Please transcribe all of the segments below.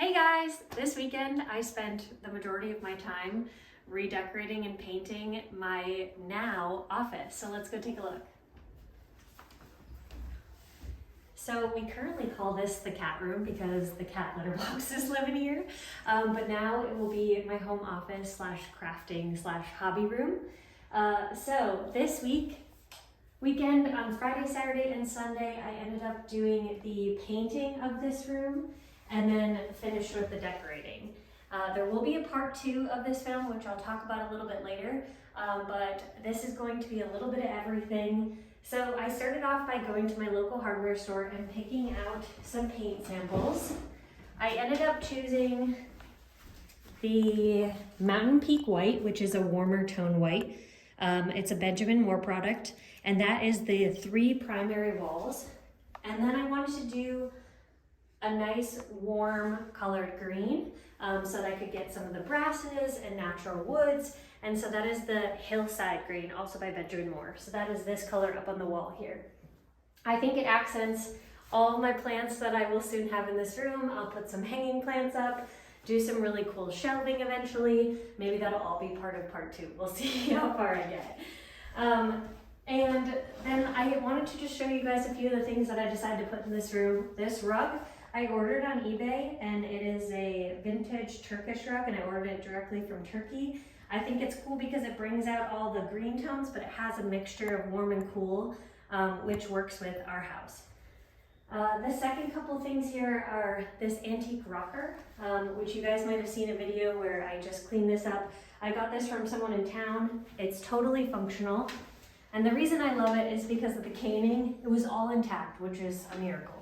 Hey guys! This weekend I spent the majority of my time redecorating and painting my now office. So let's go take a look. So we currently call this the cat room because the cat litter boxes live in here. But now it will be my home office slash crafting slash hobby room. So this weekend on Friday, Saturday, and Sunday, I ended up doing the painting of this room and then finished with the decorating. There will be a part 2 of this film, which I'll talk about a little bit later, but this is going to be a little bit of everything. So I started off by going to my local hardware store and picking out some paint samples. I ended up choosing the Mountain Peak White, which is a warmer tone white. It's a Benjamin Moore product, and that is the 3 primary walls. And then I wanted to do a nice warm colored green so that I could get some of the brasses and natural woods. And so that is the Hillside green, also by Benjamin Moore. So that is this color up on the wall here. I think it accents all of my plants that I will soon have in this room. I'll put some hanging plants up, do some really cool shelving eventually. Maybe that'll all be part of part 2. We'll see how far I get. And then I wanted to just show you guys a few of the things that I decided to put in this room. This rug I ordered on eBay, and it is a vintage Turkish rug, and I ordered it directly from Turkey. I think it's cool because it brings out all the green tones, but it has a mixture of warm and cool, which works with our house. The second couple things here are this antique rocker, which you guys might have seen a video where I just cleaned this up. I got this from someone in town. It's totally functional. And the reason I love it is because of the caning. It was all intact, which is a miracle.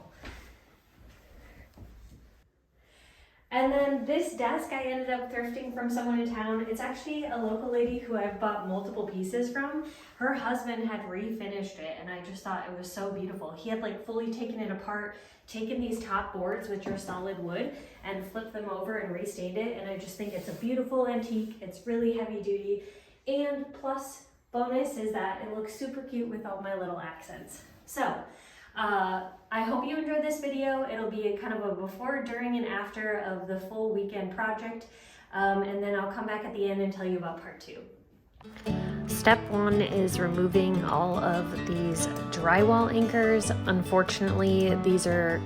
And then this desk I ended up thrifting from someone in town. It's actually a local lady who I've bought multiple pieces from. Her husband had refinished it, and I just thought it was so beautiful. He had like fully taken it apart, taken these top boards, which are solid wood, and flipped them over and restained it. And I just think it's a beautiful antique. It's really heavy duty. And plus bonus is that it looks super cute with all my little accents. So I hope you enjoyed this video. It'll be a kind of a before, during, and after of the full weekend project. And then I'll come back at the end and tell you about part 2. Step 1 is removing all of these drywall anchors. Unfortunately, these are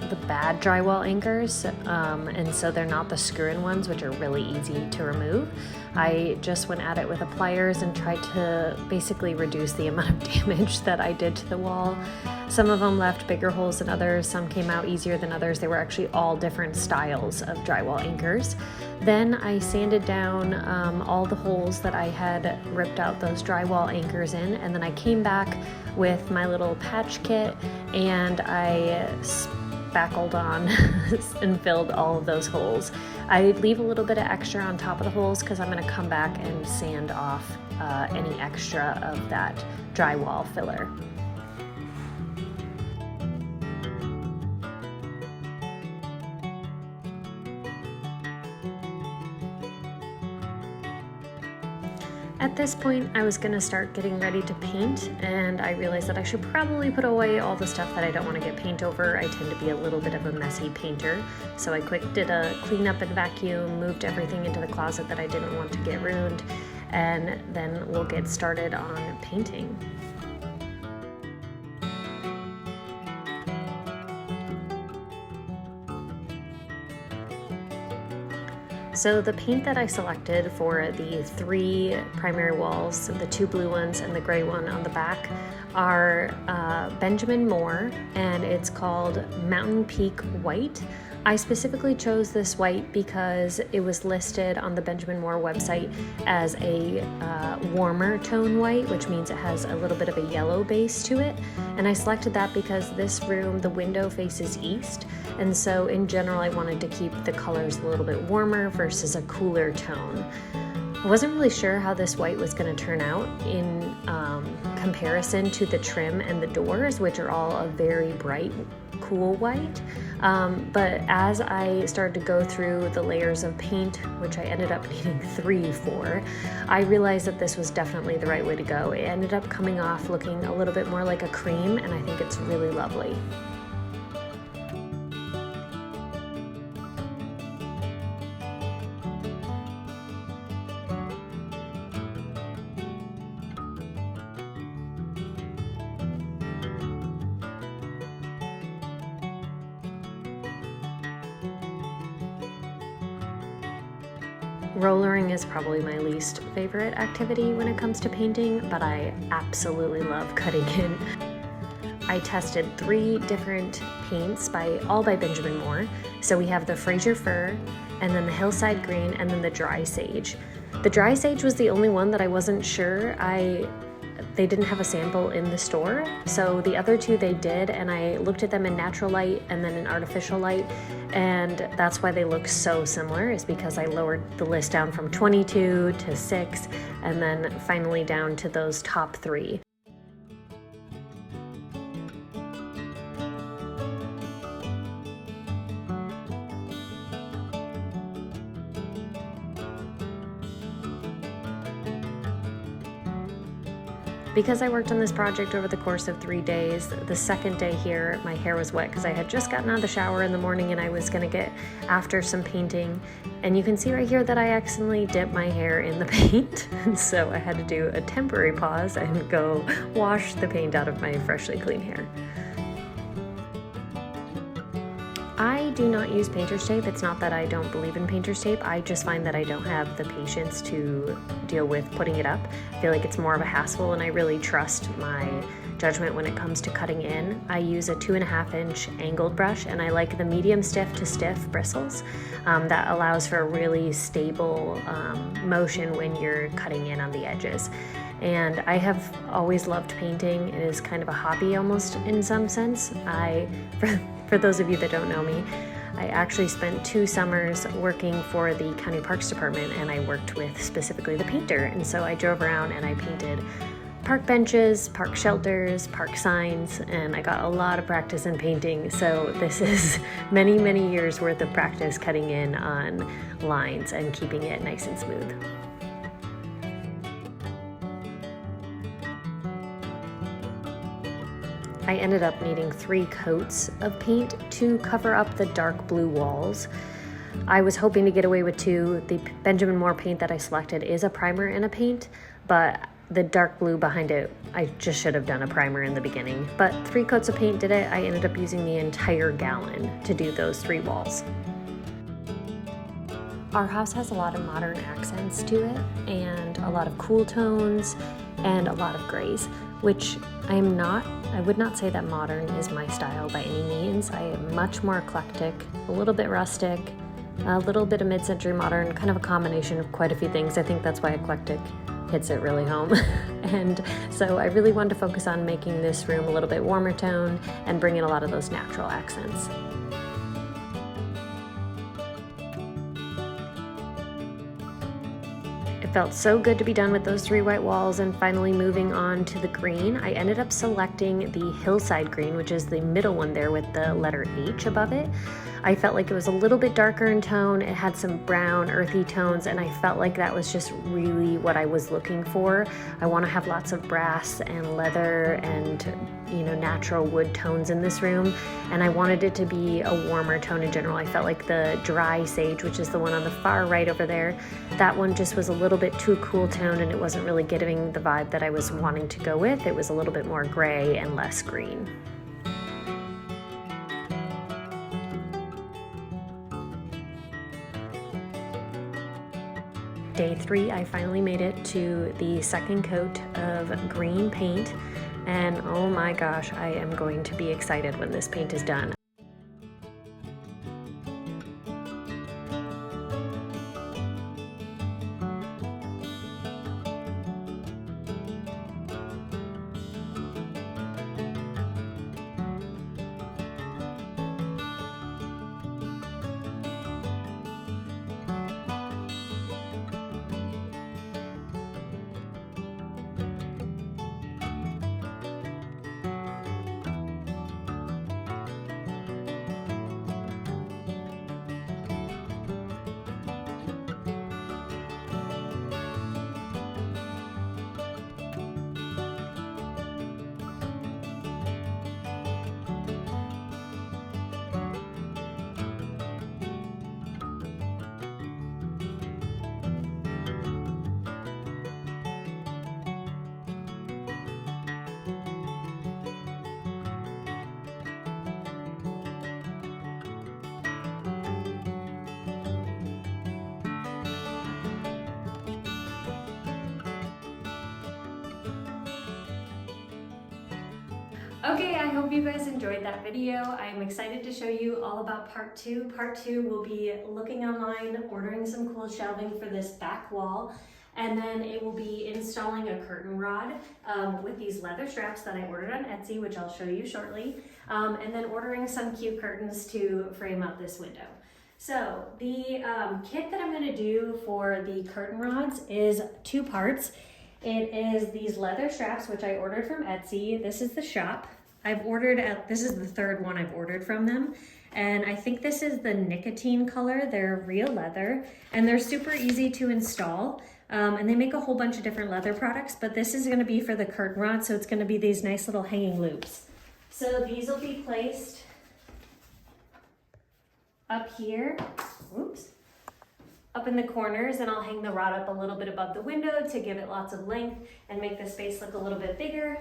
the bad drywall anchors, and so they're not the screw-in ones, which are really easy to remove. I just went at it with the pliers and tried to basically reduce the amount of damage that I did to the wall. Some of them left bigger holes than others, some came out easier than others. They were actually all different styles of drywall anchors. Then I sanded down all the holes that I had ripped out those drywall anchors in, and then I came back with my little patch kit and I spackled on and filled all of those holes. I leave a little bit of extra on top of the holes because I'm going to come back and sand off any extra of that drywall filler. At this point, I was gonna start getting ready to paint, and I realized that I should probably put away all the stuff that I don't want to get paint over. I tend to be a little bit of a messy painter, so I quick did a cleanup and vacuum, moved everything into the closet that I didn't want to get ruined, and then we'll get started on painting. So the paint that I selected for the 3 primary walls, the 2 blue ones and the gray one on the back, are Benjamin Moore, and it's called Mountain Peak White. I specifically chose this white because it was listed on the Benjamin Moore website as a warmer tone white, which means it has a little bit of a yellow base to it. And I selected that because this room, the window faces east, and so in general I wanted to keep the colors a little bit warmer versus a cooler tone. I wasn't really sure how this white was going to turn out in comparison to the trim and the doors, which are all a very bright, cool white. But as I started to go through the layers of paint, which I ended up needing 3 for, I realized that this was definitely the right way to go. It ended up coming off looking a little bit more like a cream, and I think it's really lovely. Rollering is probably my least favorite activity when it comes to painting, but I absolutely love cutting in. I tested 3 different paints all by Benjamin Moore. So we have the Fraser Fir, and then the Hillside Green, and then the Dry Sage. The Dry Sage was the only one that I wasn't sure. They didn't have a sample in the store, so the other 2 they did, and I looked at them in natural light and then in artificial light, and that's why they look so similar, is because I lowered the list down from 22 to 6, and then finally down to those top 3. Because I worked on this project over the course of 3 days, the second day here, my hair was wet because I had just gotten out of the shower in the morning and I was gonna get after some painting. And you can see right here that I accidentally dipped my hair in the paint. And so I had to do a temporary pause and go wash the paint out of my freshly clean hair. I do not use painter's tape. It's not that I don't believe in painter's tape. I just find that I don't have the patience to deal with putting it up. I feel like it's more of a hassle, and I really trust my judgment when it comes to cutting in. I use a 2.5-inch angled brush, and I like the medium stiff to stiff bristles. That allows for a really stable motion when you're cutting in on the edges. And I have always loved painting. It is kind of a hobby almost in some sense. For those of you that don't know me, I actually spent 2 summers working for the county parks department, and I worked with specifically the painter. And so I drove around and I painted park benches, park shelters, park signs, and I got a lot of practice in painting. So this is many, many years worth of practice cutting in on lines and keeping it nice and smooth. I ended up needing 3 coats of paint to cover up the dark blue walls. I was hoping to get away with 2. The Benjamin Moore paint that I selected is a primer and a paint, but the dark blue behind it, I just should have done a primer in the beginning. But 3 coats of paint did it. I ended up using the entire gallon to do those 3 walls. Our house has a lot of modern accents to it, and a lot of cool tones, and a lot of grays, which I would not say that modern is my style by any means. I am much more eclectic, a little bit rustic, a little bit of mid-century modern, kind of a combination of quite a few things. I think that's why eclectic hits it really home. And so I really wanted to focus on making this room a little bit warmer tone and bring in a lot of those natural accents. It felt so good to be done with those 3 white walls and finally moving on to the green. I ended up selecting the Hillside Green, which is the middle one there with the letter H above it. I felt like it was a little bit darker in tone. It had some brown, earthy tones, and I felt like that was just really what I was looking for. I want to have lots of brass and leather and, natural wood tones in this room, and I wanted it to be a warmer tone in general. I felt like the Dry Sage, which is the one on the far right over there, that one just was a little bit too cool toned, and it wasn't really giving the vibe that I was wanting to go with. It was a little bit more gray and less green. Day 3, I finally made it to the second coat of green paint, and oh my gosh, I am going to be excited when this paint is done. Okay, I hope you guys enjoyed that video. I'm excited to show you all about part two. Part two will be looking online, ordering some cool shelving for this back wall, and then it will be installing a curtain rod with these leather straps that I ordered on Etsy, which I'll show you shortly, and then ordering some cute curtains to frame up this window. So the kit that I'm going to do for the curtain rods is two parts. It is these leather straps, which I ordered from Etsy. This is the shop. This is the third one I've ordered from them. And I think this is the nicotine color. They're real leather and they're super easy to install. And they make a whole bunch of different leather products, but this is gonna be for the curtain rod. So it's gonna be these nice little hanging loops. So these will be placed up here, up in the corners, and I'll hang the rod up a little bit above the window to give it lots of length and make the space look a little bit bigger.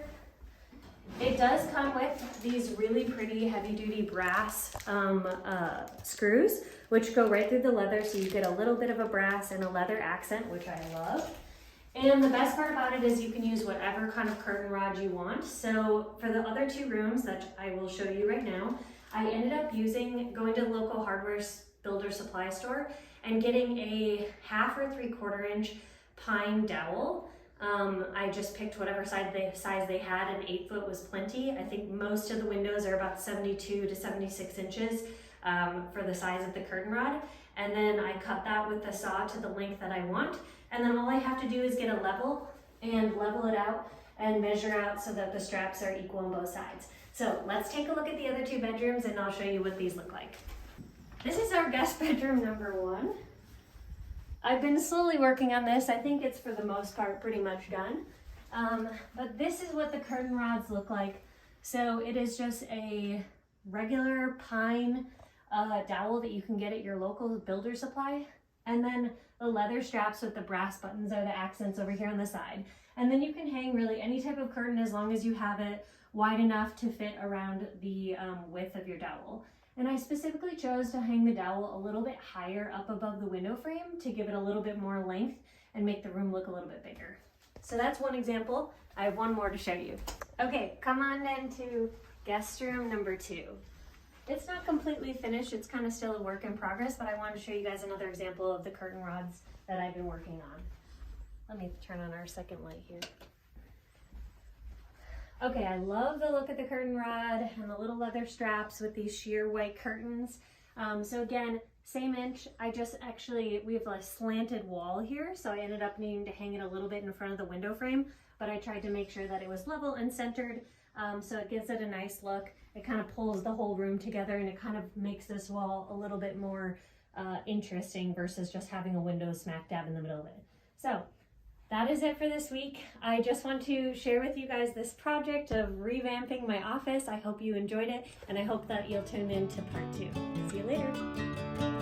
It does come with these really pretty heavy-duty brass screws, which go right through the leather, so you get a little bit of a brass and a leather accent, which I love. And the best part about it is you can use whatever kind of curtain rod you want. So for the other two rooms that I will show you right now, I ended up going to the local hardware builder supply store and getting a 1/2 or 3/4 inch pine dowel. I just picked whatever size they had, and 8 foot was plenty. I think most of the windows are about 72 to 76 inches for the size of the curtain rod. And then I cut that with the saw to the length that I want. And then all I have to do is get a level and level it out and measure out so that the straps are equal on both sides. So let's take a look at the other two bedrooms and I'll show you what these look like. This is our guest bedroom number 1. I've been slowly working on this. I think it's for the most part pretty much done. But this is what the curtain rods look like. So it is just a regular pine dowel that you can get at your local builder supply. And then the leather straps with the brass buttons are the accents over here on the side. And then you can hang really any type of curtain as long as you have it wide enough to fit around the width of your dowel. And I specifically chose to hang the dowel a little bit higher up above the window frame to give it a little bit more length and make the room look a little bit bigger. So that's one example. I have one more to show you. Okay, come on then to guest room number 2. It's not completely finished. It's kind of still a work in progress, but I wanted to show you guys another example of the curtain rods that I've been working on. Let me turn on our second light here. Okay, I love the look of the curtain rod and the little leather straps with these sheer white curtains. So again, same inch. We have a slanted wall here, so I ended up needing to hang it a little bit in front of the window frame, but I tried to make sure that it was level and centered, so it gives it a nice look. It kind of pulls the whole room together and it kind of makes this wall a little bit more interesting versus just having a window smack dab in the middle of it. So that is it for this week. I just want to share with you guys this project of revamping my office. I hope you enjoyed it, and I hope that you'll tune in to part 2. See you later.